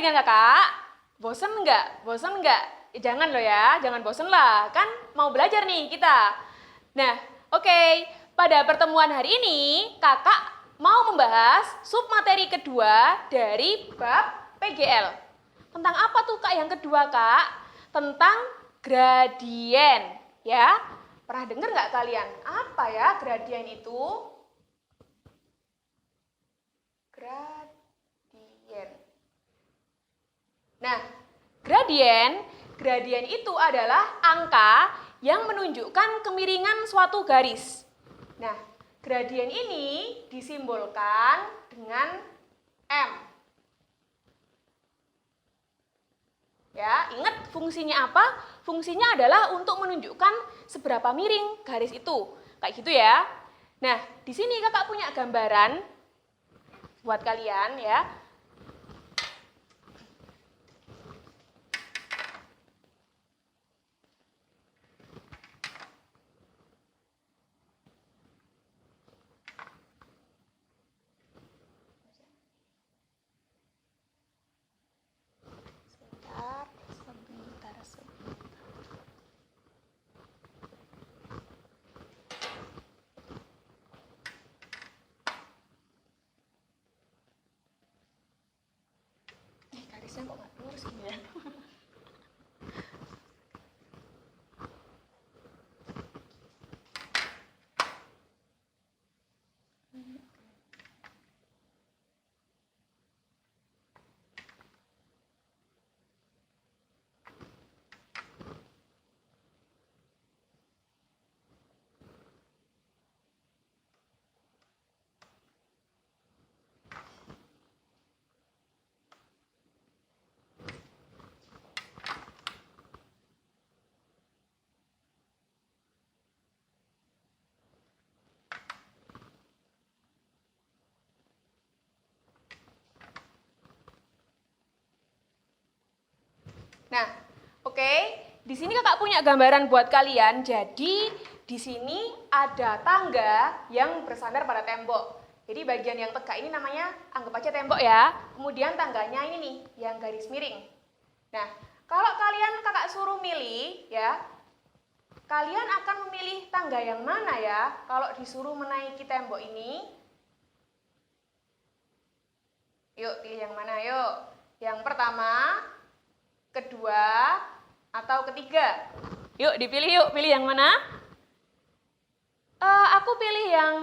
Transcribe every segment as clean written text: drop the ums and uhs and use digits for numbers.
dengan kakak? Bosen nggak? Bosen nggak? Jangan loh ya, jangan bosen lah. Kan mau belajar nih kita. Nah, oke. Pada pertemuan hari ini, kakak mau membahas submateri kedua dari bab PGL. Tentang apa tuh kak yang kedua kak? Tentang gradien. Ya, pernah dengar nggak kalian? Apa ya gradien itu? Gradien. Nah, gradien itu adalah angka yang menunjukkan kemiringan suatu garis. Nah, gradien ini disimbolkan dengan M. Ya, ingat fungsinya apa? Fungsinya adalah untuk menunjukkan seberapa miring garis itu. Kayak gitu ya. Nah, di sini kakak punya gambaran buat kalian ya. Garisnya kok nggak lurus gini ya? Nah, oke. Di sini kakak punya gambaran buat kalian. Jadi, di sini ada tangga yang bersandar pada tembok. Jadi, bagian yang tegak ini namanya, anggap aja tembok ya. Kemudian tangganya ini nih, yang garis miring. Nah, kalau kalian kakak suruh milih ya, kalian akan memilih tangga yang mana ya? Kalau disuruh menaiki tembok ini, yuk pilih yang mana yuk? Yang pertama, kedua, atau ketiga? Yuk dipilih yuk, pilih yang mana? Aku pilih yang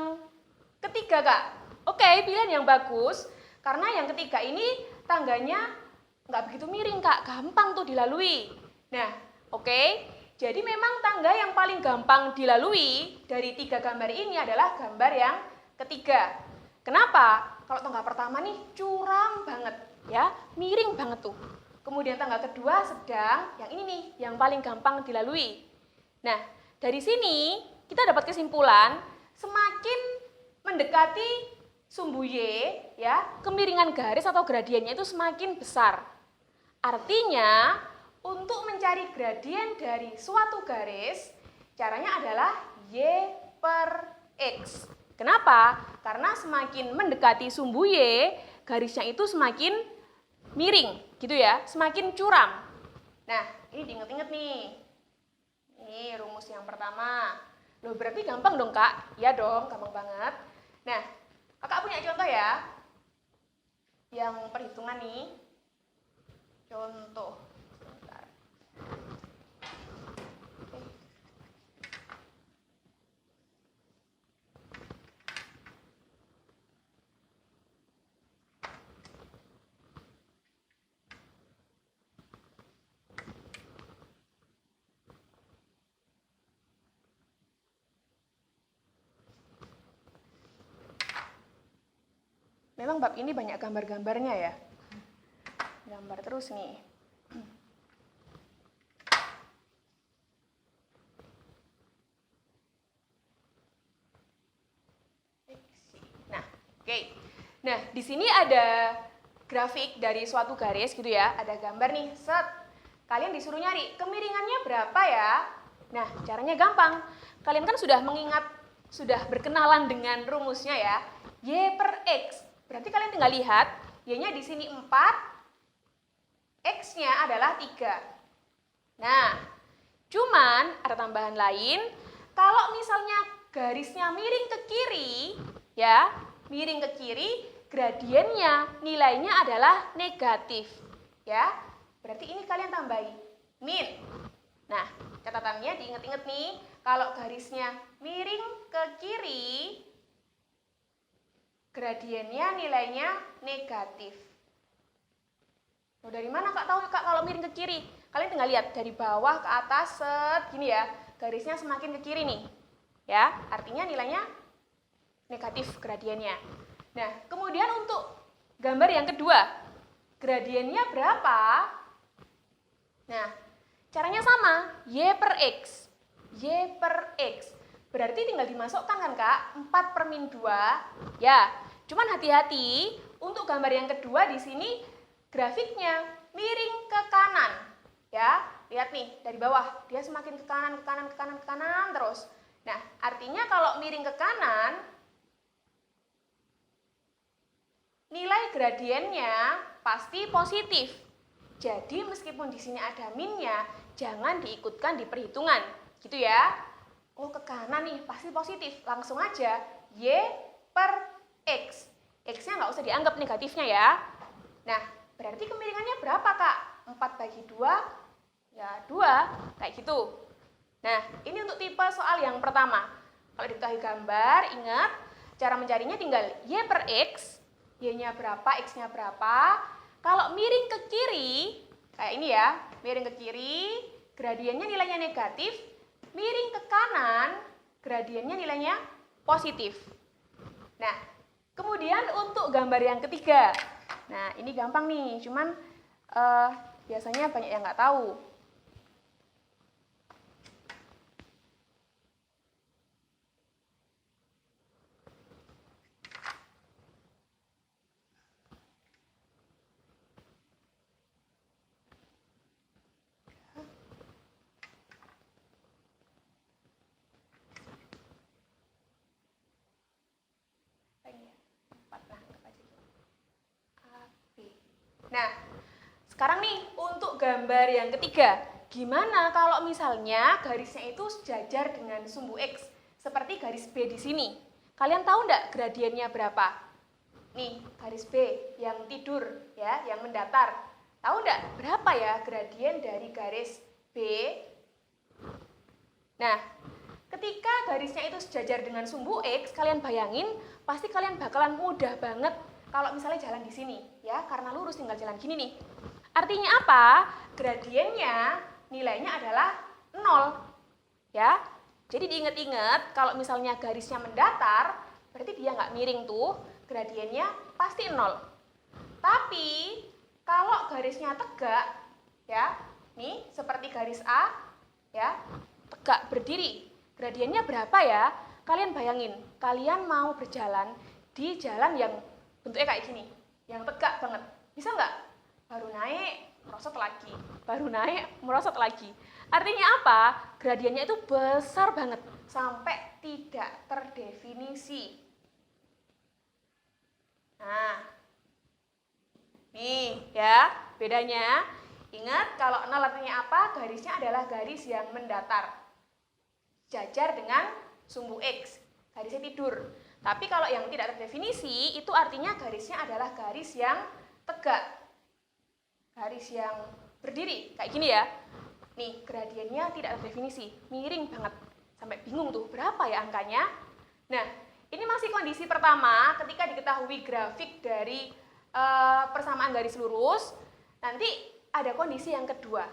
ketiga kak. Oke, pilihan yang bagus. Karena yang ketiga ini tangganya nggak begitu miring kak, gampang tuh dilalui. Nah, oke. Jadi memang tangga yang paling gampang dilalui dari 3 gambar ini adalah gambar yang ketiga. Kenapa? Kalau tangga pertama nih curam banget ya, miring banget tuh. Kemudian tangga kedua sedang, yang ini nih, yang paling gampang dilalui. Nah, dari sini kita dapat kesimpulan, semakin mendekati sumbu Y, ya, kemiringan garis atau gradiennya itu semakin besar. Artinya, untuk mencari gradien dari suatu garis, caranya adalah Y per X. Kenapa? Karena semakin mendekati sumbu Y, garisnya itu semakin miring, gitu ya, semakin curam. Nah, ini diinget-inget nih. Ini rumus yang pertama. Loh, berarti gampang dong, Kak? Iya dong, gampang banget. Nah, Kakak punya contoh ya. Yang perhitungan nih. Contoh. Bentar. Memang bab ini banyak gambar-gambarnya ya. Gambar terus nih. Nah, oke. Nah, di sini ada grafik dari suatu garis gitu ya. Ada gambar nih, set. Kalian disuruh nyari kemiringannya berapa ya? Nah, caranya gampang. Kalian kan sudah mengingat, sudah berkenalan dengan rumusnya ya. Y per X. Berarti kalian tinggal lihat, Y-nya di sini 4, X-nya adalah 3. Nah, cuman ada tambahan lain, kalau misalnya garisnya miring ke kiri, ya, miring ke kiri, gradiennya nilainya adalah negatif. Ya, berarti ini kalian tambahi min. Nah, catatannya diingat-ingat nih, kalau garisnya miring ke kiri, gradiennya nilainya negatif. Loh, dari mana Kak tahu Kak kalau miring ke kiri? Kalian tinggal lihat dari bawah ke atas, set, gini ya, garisnya semakin ke kiri nih. Ya, artinya nilainya negatif gradiennya. Nah, kemudian untuk gambar yang kedua, gradiennya berapa? Nah, caranya sama, Y per X. Y per X. Berarti tinggal dimasukkan kan Kak, 4 per min 2. Ya, cuman hati-hati, untuk gambar yang kedua di sini grafiknya miring ke kanan. Ya, lihat nih dari bawah, dia semakin ke kanan, ke kanan, ke kanan, ke kanan terus. Nah, artinya kalau miring ke kanan, nilai gradiennya pasti positif. Jadi meskipun di sini ada minnya, jangan diikutkan di perhitungan, gitu ya. Oh, ke kanan nih, pasti positif. Langsung aja Y per X. X-nya nggak usah dianggap negatifnya ya. Nah, berarti kemiringannya berapa Kak? 4 bagi 2, ya 2, kayak gitu. Nah, ini untuk tipe soal yang pertama. Kalau diketahui gambar, ingat, cara mencarinya tinggal Y per X, Y-nya berapa, X-nya berapa. Kalau miring ke kiri, kayak ini ya, miring ke kiri, gradiennya nilainya negatif. Miring ke kanan, gradiennya nilainya positif. Nah, kemudian untuk gambar yang ketiga. Nah, ini gampang nih, cuman biasanya banyak yang nggak tahu. Nah, sekarang nih untuk gambar yang ketiga. Gimana kalau misalnya garisnya itu sejajar dengan sumbu X, seperti garis B di sini. Kalian tahu nggak gradiennya berapa? Nih, garis B yang tidur, ya, yang mendatar. Tahu nggak berapa ya gradien dari garis B? Nah, ketika garisnya itu sejajar dengan sumbu X, kalian bayangin, pasti kalian bakalan mudah banget kalau misalnya jalan di sini, ya, karena lurus tinggal jalan gini nih. Artinya apa? Gradiennya nilainya adalah 0. Ya. Jadi diingat-ingat kalau misalnya garisnya mendatar, berarti dia nggak miring tuh, gradiennya pasti 0. Tapi kalau garisnya tegak, ya, nih seperti garis A, ya, tegak berdiri, gradiennya berapa ya? Kalian bayangin, kalian mau berjalan di jalan yang bentuknya kayak gini, yang tegak banget. Bisa nggak? Baru naik, merosot lagi. Baru naik, merosot lagi. Artinya apa? Gradiennya itu besar banget, sampai tidak terdefinisi. Nah, nih ya, bedanya. Ingat, kalau 0 artinya apa? Garisnya adalah garis yang mendatar. Jajar dengan sumbu X, garisnya tidur. Tapi kalau yang tidak terdefinisi, itu artinya garisnya adalah garis yang tegak. Garis yang berdiri, kayak gini ya. Nih, gradiennya tidak terdefinisi, miring banget. Sampai bingung tuh, berapa ya angkanya? Nah, ini masih kondisi pertama ketika diketahui grafik dari persamaan garis lurus. Nanti ada kondisi yang kedua.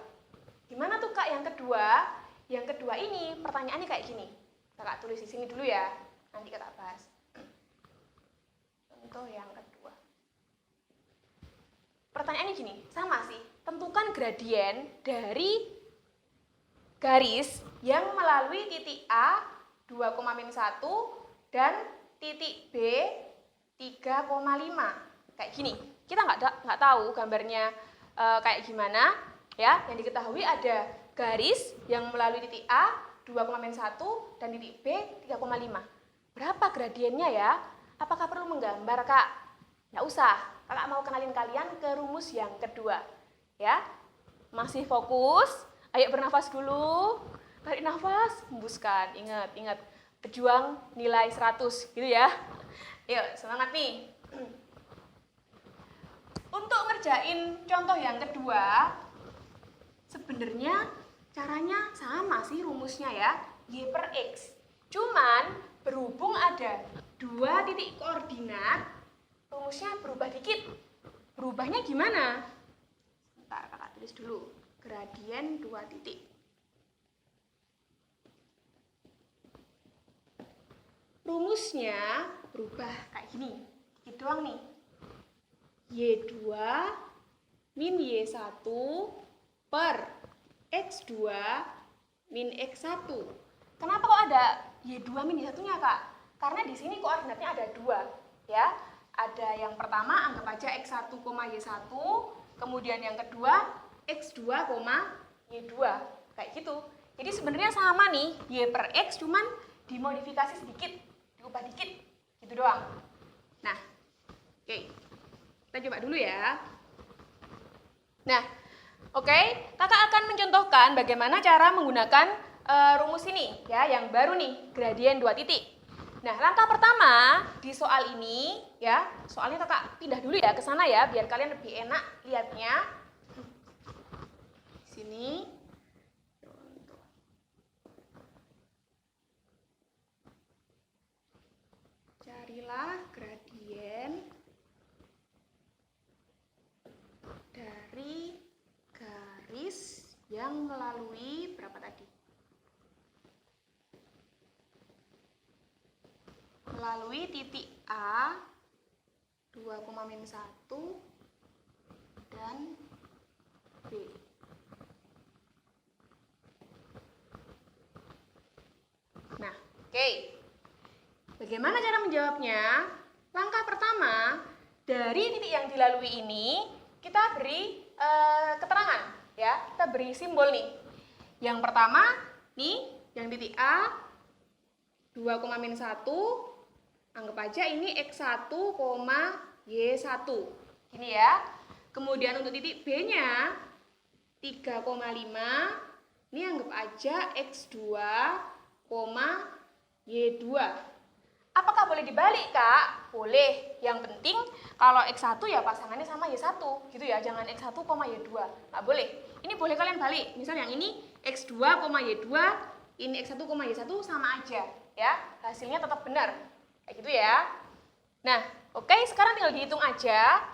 Gimana tuh Kak yang kedua? Yang kedua ini pertanyaannya kayak gini. Kakak tulis di sini dulu ya, nanti kita bahas. Contoh yang kedua. Pertanyaannya gini, sama sih. Tentukan gradien dari garis yang melalui titik A 2,-1 dan titik B 3,5. Kayak gini. Kita nggak tahu gambarnya kayak gimana. Ya, yang diketahui ada garis yang melalui titik A 2,-1 dan titik B 3,5. Berapa gradiennya ya? Apakah perlu menggambar, Kak? Nggak usah. Kakak mau kenalin kalian ke rumus yang kedua. Ya. Masih fokus? Ayo bernafas dulu. Tarik nafas, hembuskan. Ingat. Pejuang nilai 100 gitu ya. Yuk, semangat nih. Untuk ngerjain contoh yang kedua, sebenarnya caranya sama sih rumusnya ya, Y per X. Cuman berhubung ada 2 titik koordinat, rumusnya berubah dikit. Berubahnya gimana? Sebentar, kakak tulis dulu. Gradien 2 titik. Rumusnya berubah kayak gini. Dikit doang nih. Y2 min Y1 per X2 min X1. Kenapa kok ada Y2 min Y1-nya, Kak? Karena di sini koordinatnya ada 2, ya. Ada yang pertama, anggap aja X1, Y1, kemudian yang kedua, X2, Y2. Kayak gitu. Jadi sebenarnya sama nih, Y per X, cuman dimodifikasi sedikit, diubah dikit, gitu doang. Nah, oke. Kita coba dulu ya. Nah, oke, kakak akan mencontohkan bagaimana cara menggunakan rumus ini ya, yang baru nih, gradien 2 titik. Nah, langkah pertama di soal ini ya, soalnya kakak pindah dulu ya ke sana ya, biar kalian lebih enak lihatnya. Sini. Carilah gradien dari garis yang melalui berapa tadi? Melalui titik A 2,-1 dan B. Nah, oke. Bagaimana cara menjawabnya? Langkah pertama, dari titik yang dilalui ini, kita beri keterangan, ya. Kita beri simbol nih. Yang pertama, nih, yang titik A, 2,-1, anggap aja ini X1, Y1. Gini ya. Kemudian untuk titik B-nya, 3,5, ini anggap aja X2, Y2. Apakah boleh dibalik, Kak? Boleh. Yang penting kalau X1 ya pasangannya sama Y1, gitu ya. Jangan X1, Y2. Nggak boleh. Ini boleh kalian balik. Misal yang ini X2, Y2, ini X1, Y1 sama aja, ya. Hasilnya tetap benar. Kayak gitu ya. Nah, oke, sekarang tinggal dihitung aja.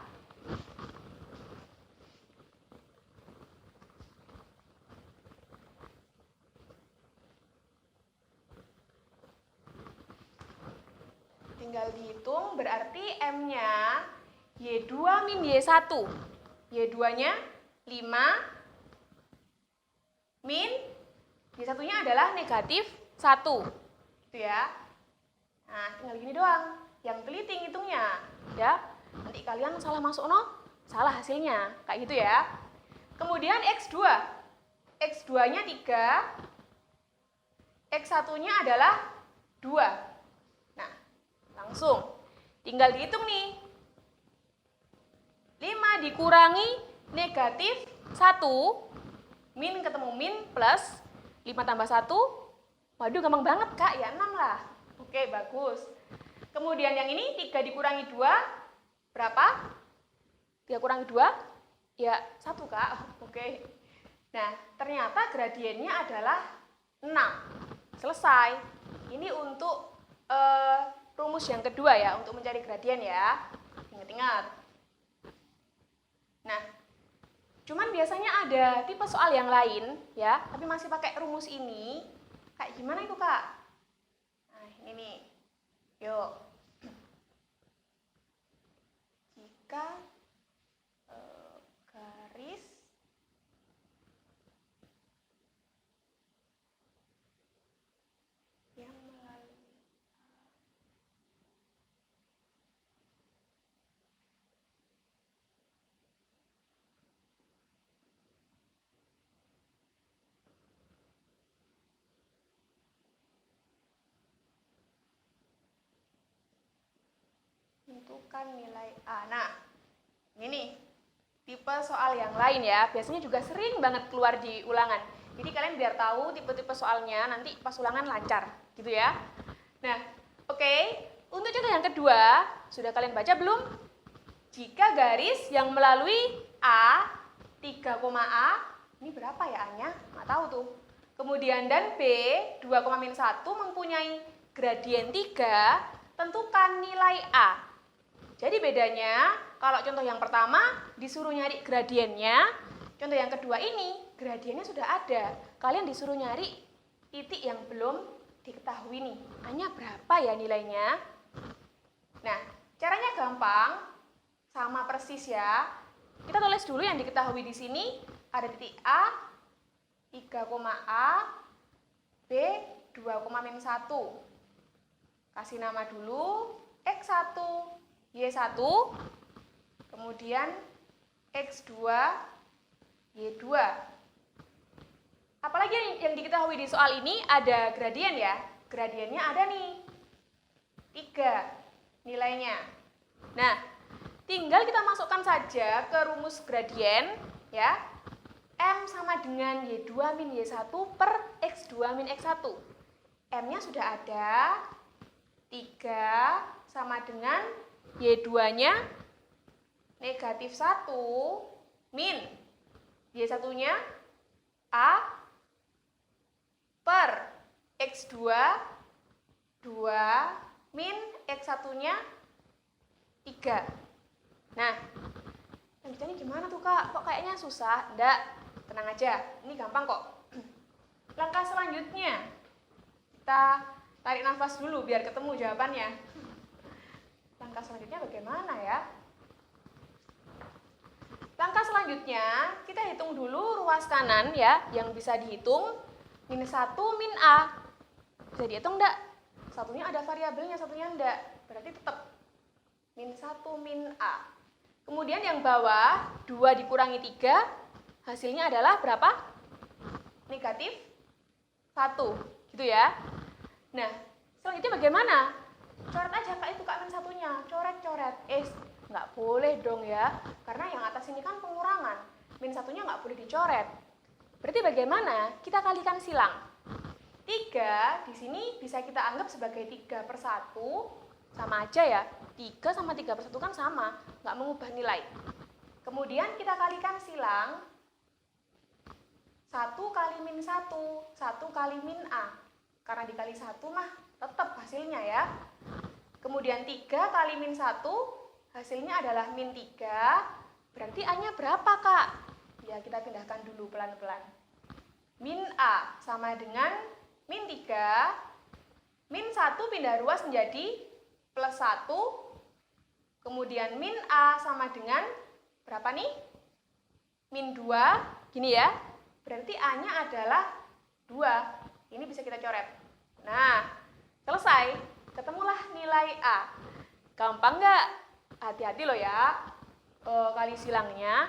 Tinggal dihitung, berarti M-nya Y2 min Y1. Y2-nya 5, min Y1-nya adalah negatif 1. Gitu ya. Nah, tinggal gini doang. Yang teliti ngitungnya, ya. Nanti kalian salah masuk salah hasilnya. Kayak gitu ya. Kemudian X2. X2-nya 3. X1-nya adalah 2. Langsung, tinggal dihitung nih. 5 dikurangi negatif 1, min ketemu min plus 5 tambah 1. Waduh, gampang banget, Kak. Ya 6 lah. Oke, bagus. Kemudian yang ini 3 dikurangi 2, berapa? 3 kurangi 2, ya 1, Kak. Oke. Nah, ternyata gradiennya adalah 6. Selesai. Ini untuk rumus yang kedua ya, untuk mencari gradien ya. Ingat-ingat. Nah, cuman biasanya ada tipe soal yang lain ya, tapi masih pakai rumus ini. Kayak gimana itu, Kak? Nah, ini nih. Yuk. Jika garis yang melalui tentukan nilai A. Nah, ini nih. tipe soal yang lain ya. Biasanya juga sering banget keluar di ulangan. Jadi kalian biar tahu tipe-tipe soalnya, nanti pas ulangan lancar, gitu ya. Nah, oke. Untuk contoh yang kedua, sudah kalian baca belum? Jika garis yang melalui A, 3, A, ini berapa ya A-nya? Nggak tahu tuh. Kemudian dan B, 2,-1 mempunyai gradien 3, tentukan nilai A. Jadi bedanya, kalau contoh yang pertama disuruh nyari gradiennya, contoh yang kedua ini gradiennya sudah ada. Kalian disuruh nyari titik yang belum diketahui nih. A-nya berapa ya nilainya? Nah, caranya gampang, sama persis ya. Kita tulis dulu yang diketahui di sini. Ada titik A, 3, A, B, 2,-1. Kasih nama dulu, X1, Y1, kemudian X2, Y2. Apalagi yang diketahui di soal ini ada gradien ya. Gradiennya ada nih, 3 nilainya. Nah, tinggal kita masukkan saja ke rumus gradien ya. M sama dengan Y2 min Y1 per X2 min X1. M-nya sudah ada, 3 sama dengan Y2-nya -1 min Y1-nya A per X2 2 min X1-nya 3. Nah, lanjutannya gimana tuh Kak? Kok kayaknya susah? Enggak, tenang aja, ini gampang kok. Langkah selanjutnya, kita tarik nafas dulu biar ketemu jawabannya. Langkah selanjutnya bagaimana ya? Langkah selanjutnya, kita hitung dulu ruas kanan ya, yang bisa dihitung -1 min A. Bisa dihitung enggak? Satunya ada variabelnya, satunya enggak. Berarti tetap -1 min A. Kemudian yang bawah, 2 dikurangi 3, hasilnya adalah berapa? -1, gitu ya. Nah, selanjutnya bagaimana? Coret aja Kak itu Kak -1-nya, coret-coret. Nggak boleh dong ya, karena yang atas ini kan pengurangan. -1-nya nggak boleh dicoret. Berarti bagaimana? Kita kalikan silang. 3 di sini bisa kita anggap sebagai 3/1, sama aja ya. 3 sama 3/1 kan sama, nggak mengubah nilai. Kemudian kita kalikan silang 1 kali -1, 1 kali min A. Karena dikali 1 mah tetap hasilnya ya. Kemudian 3 kali -1, hasilnya adalah -3. Berarti A-nya berapa Kak? Ya kita pindahkan dulu pelan-pelan. Min A sama dengan -3. -1 pindah ruas menjadi +1. Kemudian min A sama dengan berapa nih? -2. Gini ya. Berarti A-nya adalah 2. Ini bisa kita coret. Nah, selesai. Ketemulah nilai A. Gampang nggak? Hati-hati loh ya. Kali silangnya.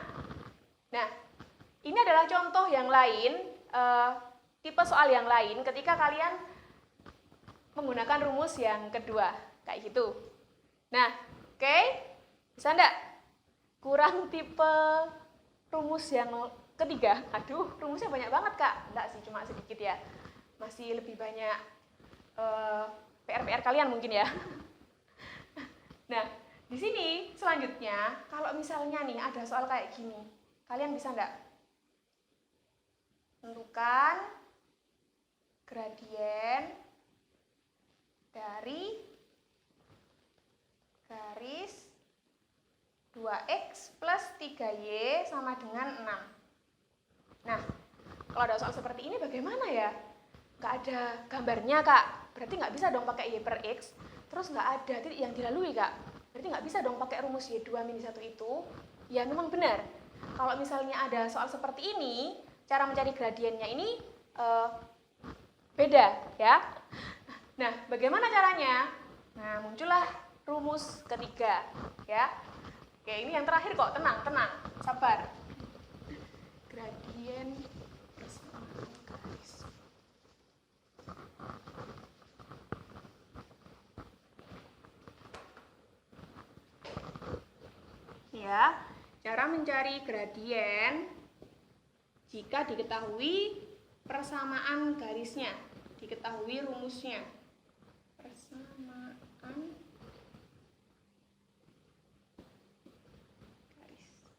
Nah, ini adalah contoh yang lain, tipe soal yang lain ketika kalian menggunakan rumus yang kedua. Kayak gitu. Nah, oke? Bisa enggak? Kurang tipe rumus yang ketiga. Aduh, rumusnya banyak banget, Kak. Enggak sih, cuma sedikit ya. Masih lebih banyak PR-PR kalian mungkin ya. Nah, di sini selanjutnya, kalau misalnya nih ada soal kayak gini, kalian bisa enggak tentukan gradien dari garis 2x plus 3y sama dengan 6. Nah, kalau ada soal seperti ini bagaimana ya? Nggak ada gambarnya, Kak. Berarti nggak bisa dong pakai y per x. Terus nggak ada titik yang dilalui, Kak. Berarti nggak bisa dong pakai rumus y2 min 1 itu. Ya, memang benar. Kalau misalnya ada soal seperti ini, cara mencari gradiennya ini beda, ya. Nah, bagaimana caranya? Nah, muncullah rumus ketiga, ya. Oke, ini yang terakhir kok, tenang, sabar. Gradien garis. Ya, Cara mencari gradien jika diketahui persamaan garisnya, diketahui rumusnya. Persamaan garis.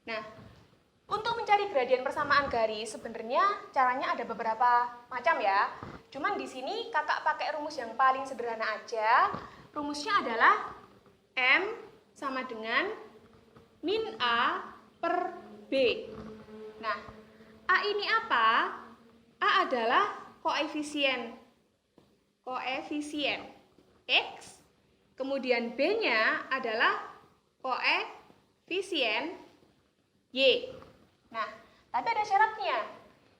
Nah, untuk mencari gradien persamaan garis sebenarnya caranya ada beberapa macam ya. Cuman di sini kakak pakai rumus yang paling sederhana aja. Rumusnya adalah M sama dengan min A per B. Nah, A ini apa? A adalah koefisien X, kemudian B-nya adalah koefisien Y. Nah, tapi ada syaratnya.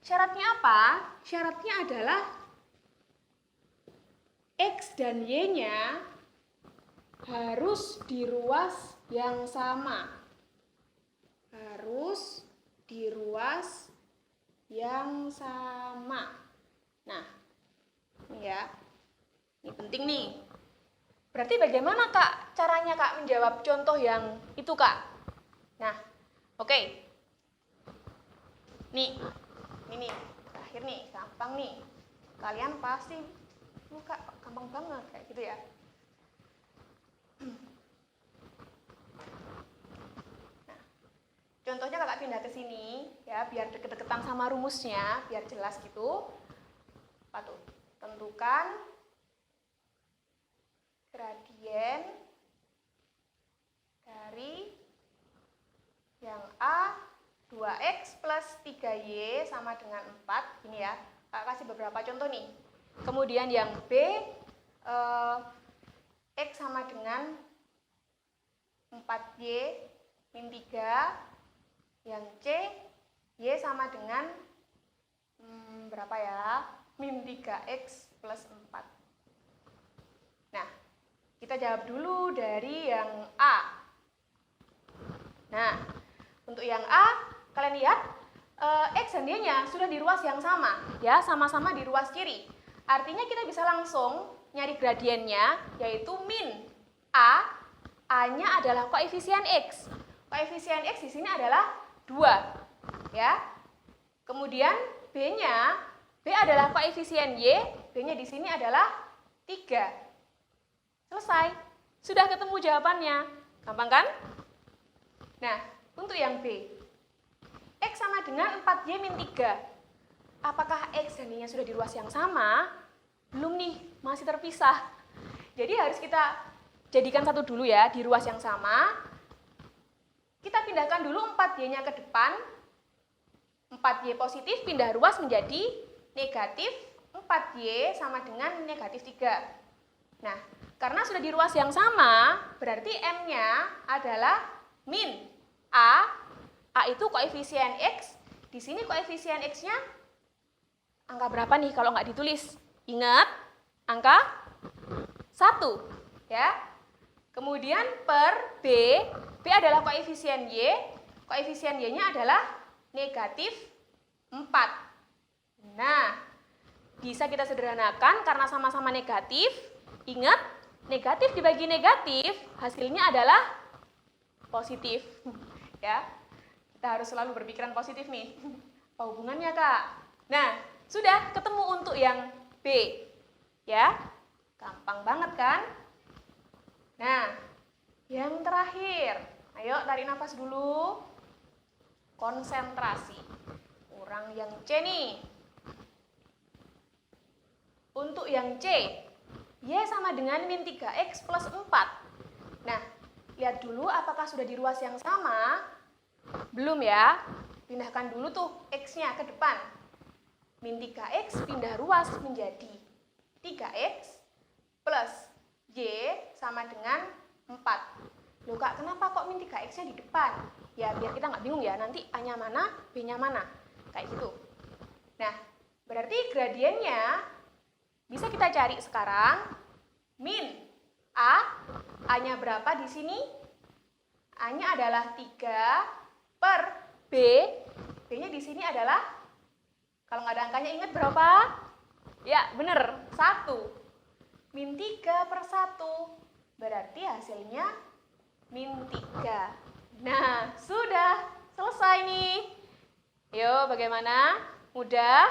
Syaratnya apa? Syaratnya adalah X dan Y-nya harus di ruas yang sama. Harus di ruas yang sama. Nah, ini ya. Ini penting nih. Berarti bagaimana Kak caranya Kak menjawab contoh yang itu Kak? Nah, oke. Nih, ini nih, terakhir nih, gampang nih. Kalian pasti, Kak, gampang banget kayak gitu ya. Nah, contohnya kakak pindah ke sini ya, biar deket-deketan sama rumusnya, biar jelas gitu. Apa tuh? Tentukan gradien dari yang A 2x plus 3y sama dengan 4. Ini ya, kakak kasih beberapa contoh nih. Kemudian yang B, X sama dengan 4y min 3. Yang C, Y sama dengan berapa ya? Min 3x plus 4. Nah, kita jawab dulu dari yang A. Nah, untuk yang A, kalian lihat X dan Y-nya sudah di ruas yang sama, ya, sama-sama di ruas kiri. Artinya kita bisa langsung nyari gradiennya, yaitu min A, A-nya adalah koefisien X. Koefisien X di sini adalah 2, ya. Kemudian B-nya, B adalah koefisien Y, B-nya di sini adalah 3. Selesai. Sudah ketemu jawabannya. Gampang kan? Nah, untuk yang B, X sama dengan 4Y min 3. Apakah X dan Y-nya sudah di ruas yang sama? Belum nih, masih terpisah. Jadi harus kita jadikan satu dulu ya, di ruas yang sama. Kita pindahkan dulu 4Y-nya ke depan. 4Y positif pindah ruas menjadi negatif 4Y sama dengan negatif 3. Nah, karena sudah di ruas yang sama, berarti M-nya adalah min A. A itu koefisien X. Di sini koefisien X-nya angka berapa nih kalau nggak ditulis? Ingat, angka 1. Ya. Kemudian per B. B adalah koefisien Y. Koefisien Y-nya adalah negatif 4. Nah, bisa kita sederhanakan karena sama-sama negatif. Ingat, negatif dibagi negatif, hasilnya adalah positif. Ya, kita harus selalu berpikiran positif nih. Apa hubungannya, Kak? Nah, sudah ketemu untuk yang B. Ya, gampang banget kan? Nah, yang terakhir. Ayo, tarik nafas dulu. Konsentrasi. Kurang yang C nih. Untuk yang C, Y sama dengan min 3X plus 4. Nah, lihat dulu apakah sudah di ruas yang sama. Belum ya. Pindahkan dulu tuh X-nya ke depan. Min 3X pindah ruas menjadi 3X plus Y sama dengan 4. Loh Kak, kenapa kok min 3X-nya di depan? Ya, biar kita nggak bingung ya, nanti A-nya mana, B-nya mana. Kayak gitu. Nah, berarti gradiennya bisa kita cari sekarang. Min A, A-nya berapa di sini? A-nya adalah 3 per B. B-nya di sini adalah, kalau nggak ada angkanya ingat berapa? Ya, bener, 1. Min 3 per 1. Berarti hasilnya min 3. Nah, sudah selesai nih. Yo, bagaimana? Mudah?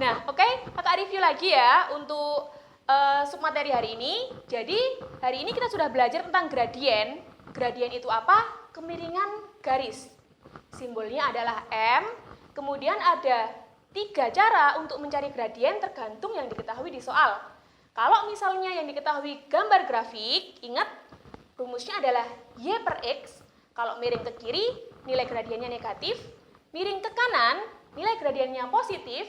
Nah, oke, kakak review lagi ya untuk submateri hari ini. Jadi, hari ini kita sudah belajar tentang gradien. Gradien itu apa? Kemiringan garis. Simbolnya adalah M. Kemudian ada 3 cara untuk mencari gradien tergantung yang diketahui di soal. Kalau misalnya yang diketahui gambar grafik, ingat rumusnya adalah Y per X. Kalau miring ke kiri, nilai gradiennya negatif. Miring ke kanan, nilai gradiennya positif.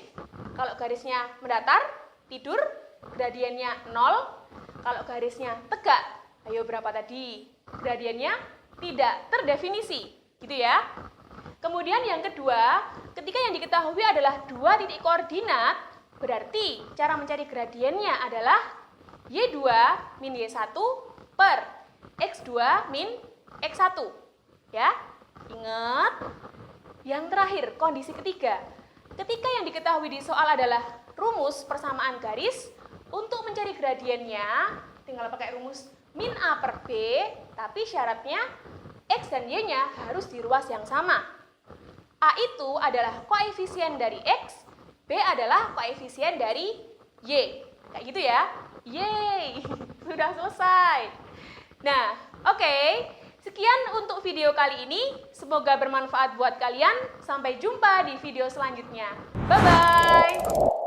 Kalau garisnya mendatar, tidur, gradiennya 0. Kalau garisnya tegak, ayo berapa tadi? Gradiennya tidak terdefinisi, gitu ya. Kemudian yang kedua, ketika yang diketahui adalah 2 titik koordinat, berarti cara mencari gradiennya adalah Y2 min Y1 per X2 min X1. Ya, ingat. Yang terakhir, kondisi ketiga. Ketika yang diketahui di soal adalah rumus persamaan garis, untuk mencari gradiennya, tinggal pakai rumus min A per B, tapi syaratnya X dan Y-nya harus di ruas yang sama. A itu adalah koefisien dari X, B adalah koefisien dari Y. Kayak gitu ya. Yeay, sudah selesai. Nah, oke. Sekian untuk video kali ini. Semoga bermanfaat buat kalian. Sampai jumpa di video selanjutnya. Bye-bye.